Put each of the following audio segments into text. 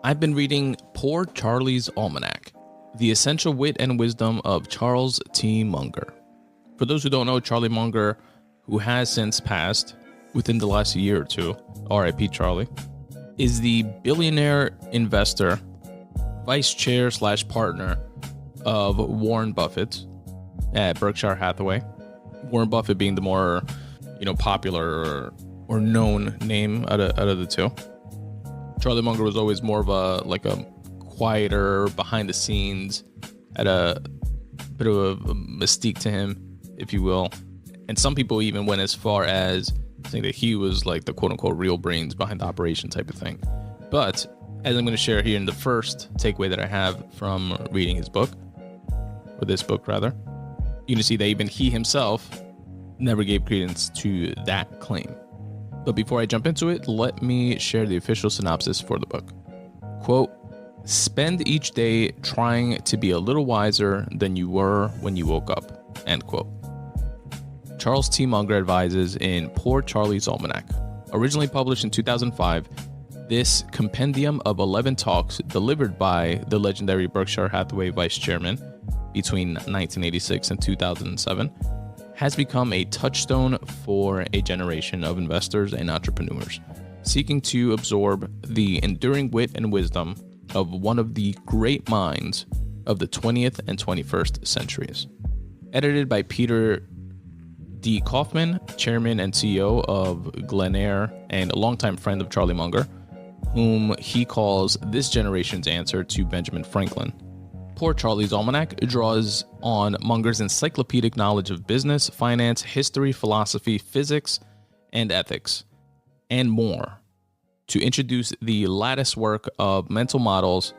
I've been reading Poor Charlie's Almanac, The Essential Wit and Wisdom of Charles T. Munger. For those who don't know, Charlie Munger, who has since passed within the last year or two, R.I.P. Charlie, is the billionaire investor, vice chair / partner of Warren Buffett at Berkshire Hathaway. Warren Buffett being the more, popular or known name out of the two. Charlie Munger was always more of a quieter, behind the scenes, had a bit of a mystique to him, if you will. And some people even went as far as saying that he was like the quote unquote real brains behind the operation type of thing. But as I'm going to share here in the first takeaway that I have from reading his book, or this book rather, you can see that even he himself never gave credence to that claim. But before I jump into it, let me share the official synopsis for the book. Quote, spend each day trying to be a little wiser than you were when you woke up, end quote. Charles T. Munger advises in Poor Charlie's Almanac. Originally published in 2005, this compendium of 11 talks delivered by the legendary Berkshire Hathaway vice chairman between 1986 and 2007 has become a touchstone for a generation of investors and entrepreneurs seeking to absorb the enduring wit and wisdom of one of the great minds of the 20th and 21st centuries. Edited by Peter D. Kaufman, chairman and CEO of Glenair and a longtime friend of Charlie Munger, whom he calls this generation's answer to Benjamin Franklin. Poor Charlie's Almanac draws on Munger's encyclopedic knowledge of business, finance, history, philosophy, physics, and ethics, and more, to introduce the lattice work of mental models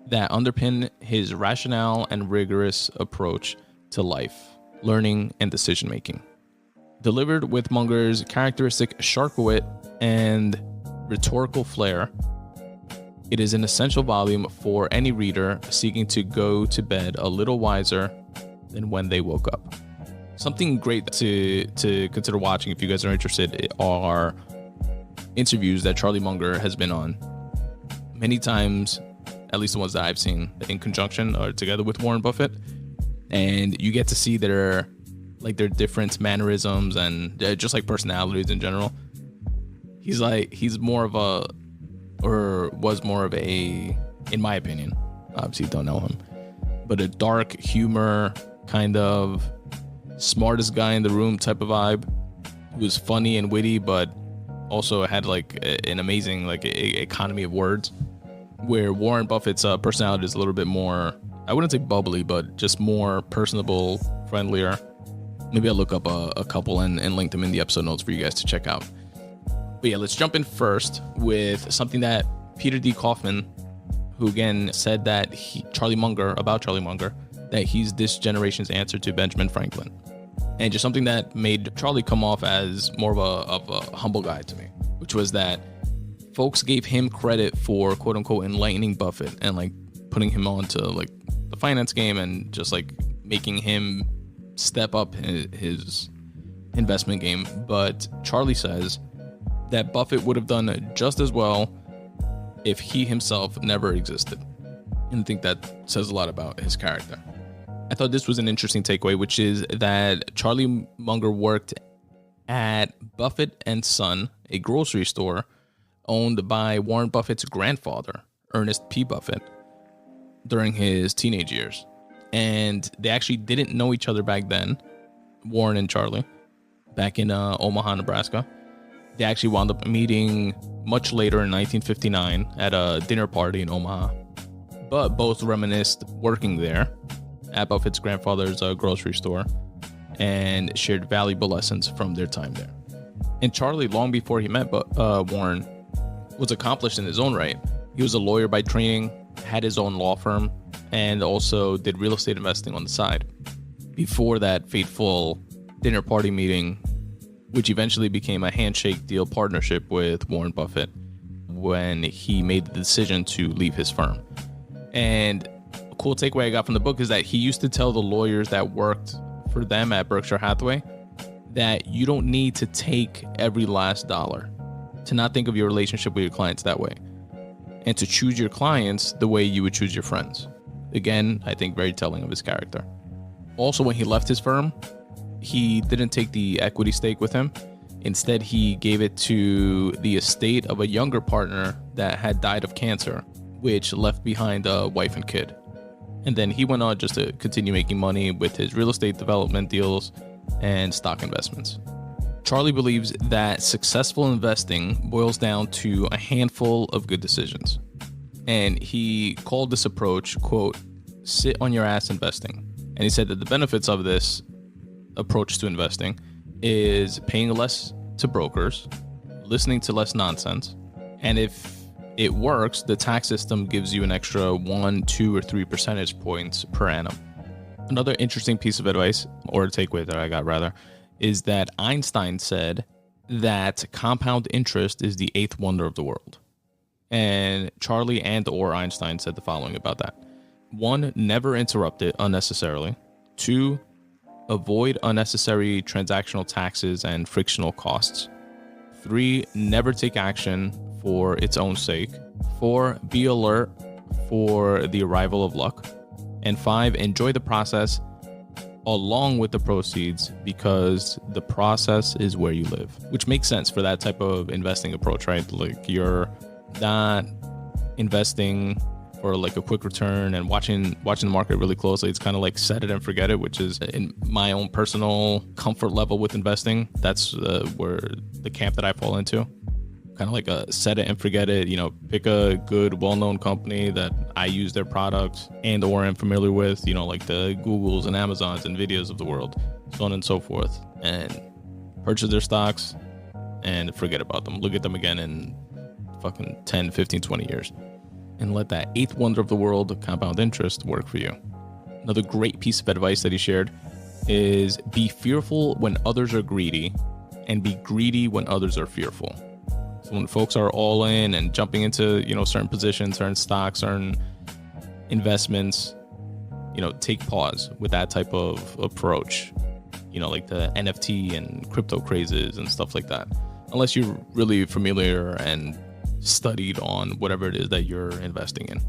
that underpin his rationale and rigorous approach to life, learning, and decision-making. Delivered with Munger's characteristic sharp wit and rhetorical flair, it is an essential volume for any reader seeking to go to bed a little wiser than when they woke up. Something great to consider watching if you guys are interested are interviews that Charlie Munger has been on many times, at least the ones that I've seen, in conjunction or together with Warren Buffett. And you get to see their different mannerisms and just like personalities in general. He's more of a, or was more of a, in my opinion, obviously don't know him, but a dark humor, kind of smartest guy in the room type of vibe, who was funny and witty, but also had an amazing economy of words, where Warren Buffett's personality is a little bit more, I wouldn't say bubbly, but just more personable, friendlier. Maybe I'll look up a couple and link them in the episode notes for you guys to check out. But yeah, let's jump in first with something that Peter D. Kaufman, who again said that Charlie Munger, that he's this generation's answer to Benjamin Franklin. And just something that made Charlie come off as more of a humble guy to me, which was that folks gave him credit for quote unquote enlightening Buffett and putting him onto the finance game and just making him step up his investment game. But Charlie says that Buffett would have done just as well if he himself never existed. And I think that says a lot about his character. I thought this was an interesting takeaway, which is that Charlie Munger worked at Buffett & Son, a grocery store owned by Warren Buffett's grandfather, Ernest P. Buffett, during his teenage years. And they actually didn't know each other back then, Warren and Charlie, back in Omaha, Nebraska. They actually wound up meeting much later in 1959 at a dinner party in Omaha. But both reminisced working there at Buffett's grandfather's grocery store and shared valuable lessons from their time there. And Charlie, long before he met Warren, was accomplished in his own right. He was a lawyer by training, had his own law firm, and also did real estate investing on the side before that fateful dinner party meeting, which eventually became a handshake deal partnership with Warren Buffett when he made the decision to leave his firm. And a cool takeaway I got from the book is that he used to tell the lawyers that worked for them at Berkshire Hathaway that you don't need to take every last dollar, to not think of your relationship with your clients that way. and to choose your clients the way you would choose your friends. Again, I think very telling of his character. Also, when he left his firm, he didn't take the equity stake with him. Instead, he gave it to the estate of a younger partner that had died of cancer, which left behind a wife and kid. And then he went on just to continue making money with his real estate development deals and stock investments. Charlie believes that successful investing boils down to a handful of good decisions. And he called this approach, quote, sit on your ass investing. And he said that the benefits of this approach to investing is paying less to brokers, listening to less nonsense, and if it works, the tax system gives you an extra 1, 2, or 3 percentage points per annum. Another interesting piece of advice, or takeaway that I got rather, is that Einstein said that compound interest is the 8th wonder of the world. And Charlie and or Einstein said the following about that. 1, never interrupt it unnecessarily. 2, avoid unnecessary transactional taxes and frictional costs. 3, never take action for its own sake. 4, be alert for the arrival of luck. And 5, enjoy the process along with the proceeds, because the process is where you live, which makes sense for that type of investing approach, right? Like, you're not investing for like a quick return and watching the market really closely. It's kind of like set it and forget it, which is in my own personal comfort level with investing. That's where the camp that I fall into. Kind of like a set it and forget it, pick a good, well-known company that I use their products and or am familiar with, like the Googles and Amazons and Nvidias of the world, so on and so forth, and purchase their stocks and forget about them. Look at them again in fucking 10, 15, 20 years and let that 8th wonder of the world, compound interest, work for you. Another great piece of advice that he shared is be fearful when others are greedy and be greedy when others are fearful. So when folks are all in and jumping into, certain positions, certain stocks, certain investments, take pause with that type of approach, like the NFT and crypto crazes and stuff like that. Unless you're really familiar and studied on whatever it is that you're investing in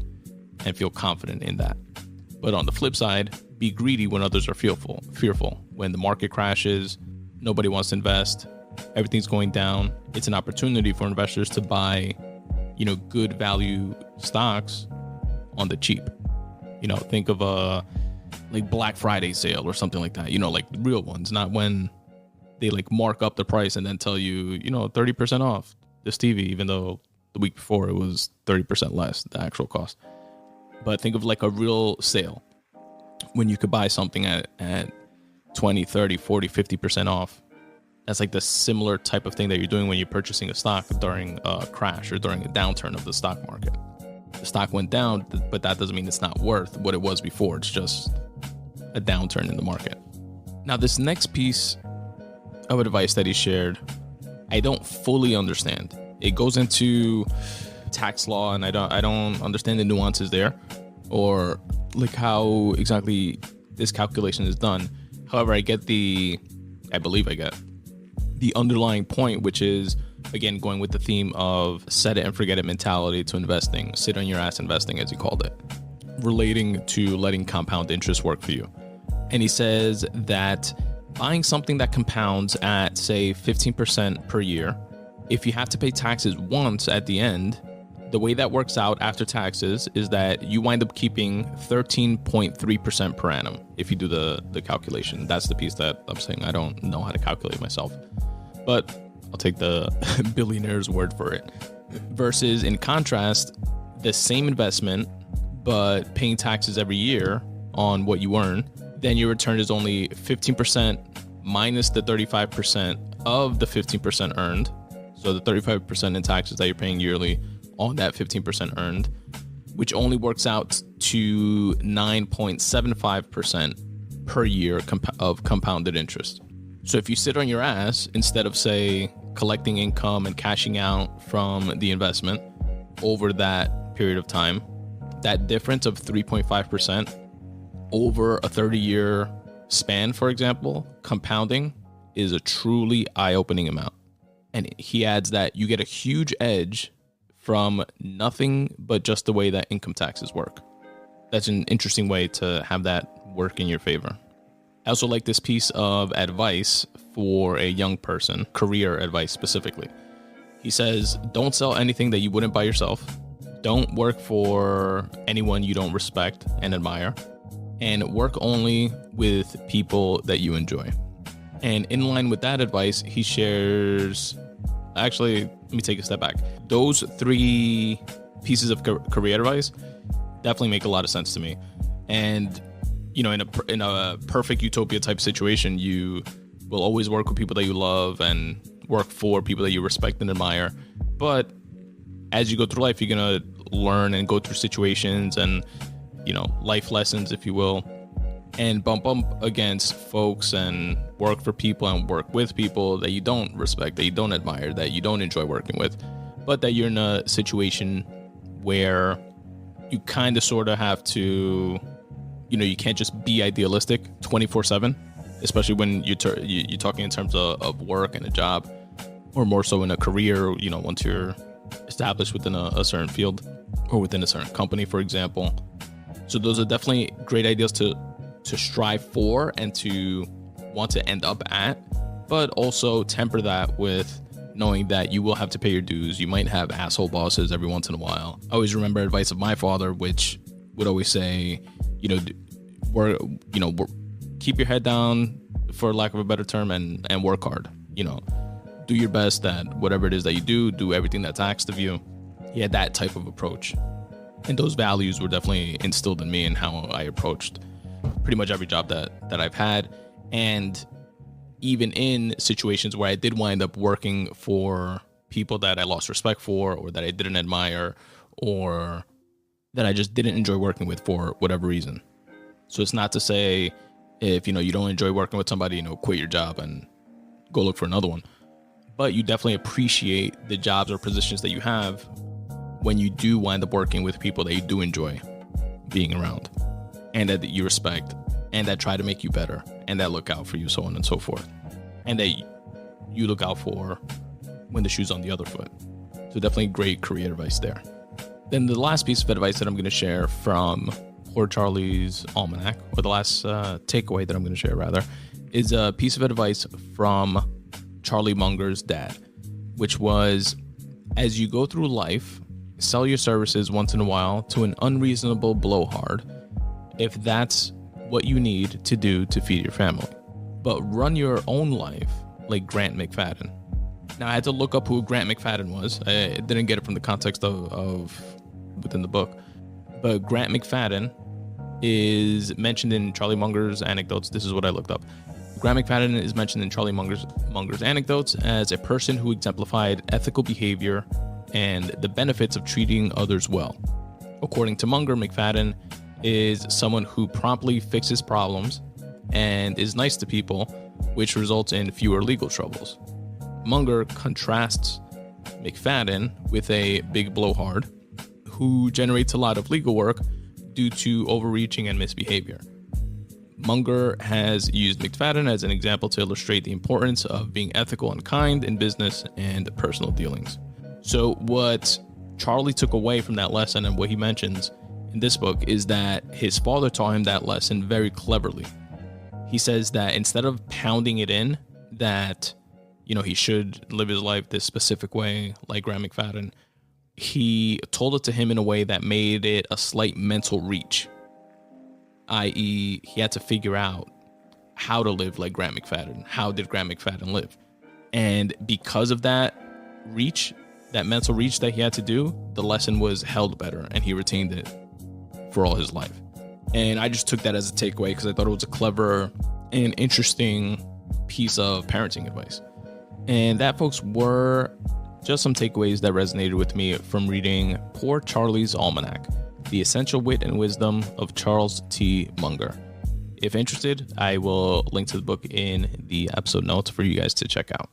and feel confident in that. But on the flip side, be greedy when others are fearful. When the market crashes, nobody wants to invest, everything's going down. It's an opportunity for investors to buy, good value stocks on the cheap. Think of a like Black Friday sale or something like that, like real ones, not when they like mark up the price and then tell you, 30% off this TV, even though the week before it was 30% less, the actual cost. But think of like a real sale when you could buy something at 20, 30, 40, 50% off. That's like the similar type of thing that you're doing when you're purchasing a stock during a crash or during a downturn of the stock market. The stock went down, but that doesn't mean it's not worth what it was before. It's just a downturn in the market. Now, this next piece of advice that he shared, I don't fully understand. It goes into tax law, and I don't understand the nuances there, or like how exactly this calculation is done. However, I believe I get the underlying point, which is, again, going with the theme of set it and forget it mentality to investing, sit on your ass investing, as he called it, relating to letting compound interest work for you. And he says that buying something that compounds at, say, 15% per year, if you have to pay taxes once at the end, the way that works out after taxes is that you wind up keeping 13.3% per annum if you do the calculation. That's the piece that I'm saying I don't know how to calculate myself, but I'll take the billionaire's word for it. Versus, in contrast, the same investment, but paying taxes every year on what you earn, then your return is only 15% minus the 35% of the 15% earned. So the 35% in taxes that you're paying yearly on that 15% earned, which only works out to 9.75% per year of compounded interest. So if you sit on your ass, instead of, say, collecting income and cashing out from the investment over that period of time, that difference of 3.5% over a 30-year span, for example, compounding is a truly eye-opening amount. And he adds that you get a huge edge from nothing but just the way that income taxes work. That's an interesting way to have that work in your favor. I also like this piece of advice for a young person, career advice specifically. He says, don't sell anything that you wouldn't buy yourself. Don't work for anyone you don't respect and admire. And work only with people that you enjoy. And in line with that advice, he shares, actually, let me take a step back. Those 3 pieces of career advice definitely make a lot of sense to me. And, you know, in a perfect utopia type situation, you will always work with people that you love and work for people that you respect and admire. But as you go through life, you're going to learn and go through situations and, you know, life lessons, if you will, and bump against folks and work for people and work with people that you don't respect, that you don't admire, that you don't enjoy working with, but that you're in a situation where you kind of sort of have to, you know, you can't just be idealistic 24/7, especially when you're talking in terms of work and a job, or more so in a career, you know, once you're established within a certain field or within a certain company, for example. So those are definitely great ideas to strive for and to want to end up at, but also temper that with knowing that you will have to pay your dues. You might have asshole bosses every once in a while. I always remember advice of my father, which would always say, keep your head down, for lack of a better term, and work hard. You know, do your best at whatever it is that you do everything that's asked of you. He had that type of approach. And those values were definitely instilled in me and how I approached pretty much every job that I've had. And even in situations where I did wind up working for people that I lost respect for, or that I didn't admire, or that I just didn't enjoy working with for whatever reason. So it's not to say if, you don't enjoy working with somebody, quit your job and go look for another one. But you definitely appreciate the jobs or positions that you have when you do wind up working with people that you do enjoy being around, and that you respect, and that try to make you better, and that look out for you, so on and so forth, and that you look out for when the shoe's on the other foot. So definitely great career advice there. Then the last piece of advice that I'm going to share from Poor Charlie's Almanac, or the last takeaway that I'm going to share rather, is a piece of advice from Charlie Munger's dad, which was, as you go through life, sell your services once in a while to an unreasonable blowhard if that's what you need to do to feed your family. But run your own life like Grant McFadden. Now, I had to look up who Grant McFadden was. I didn't get it from the context of within the book. But Grant McFadden is mentioned in Charlie Munger's anecdotes. This is what I looked up. Grant McFadden is mentioned in Charlie Munger's anecdotes as a person who exemplified ethical behavior and the benefits of treating others well. According to Munger, McFadden is someone who promptly fixes problems and is nice to people, which results in fewer legal troubles. Munger contrasts McFadden with a big blowhard who generates a lot of legal work due to overreaching and misbehavior. Munger has used McFadden as an example to illustrate the importance of being ethical and kind in business and personal dealings. So what Charlie took away from that lesson, and what he mentions in this book, is that his father taught him that lesson very cleverly. He says that instead of pounding it in that, he should live his life this specific way, like Grant McFadden, he told it to him in a way that made it a slight mental reach, i.e. he had to figure out how to live like Grant McFadden. How did Grant McFadden live? And because of that reach, that mental reach that he had to do, the lesson was held better, and he retained it for all his life. And I just took that as a takeaway because I thought it was a clever and interesting piece of parenting advice. And that, folks, were just some takeaways that resonated with me from reading Poor Charlie's Almanac, The Essential Wit and Wisdom of Charles T. Munger. If interested, I will link to the book in the episode notes for you guys to check out.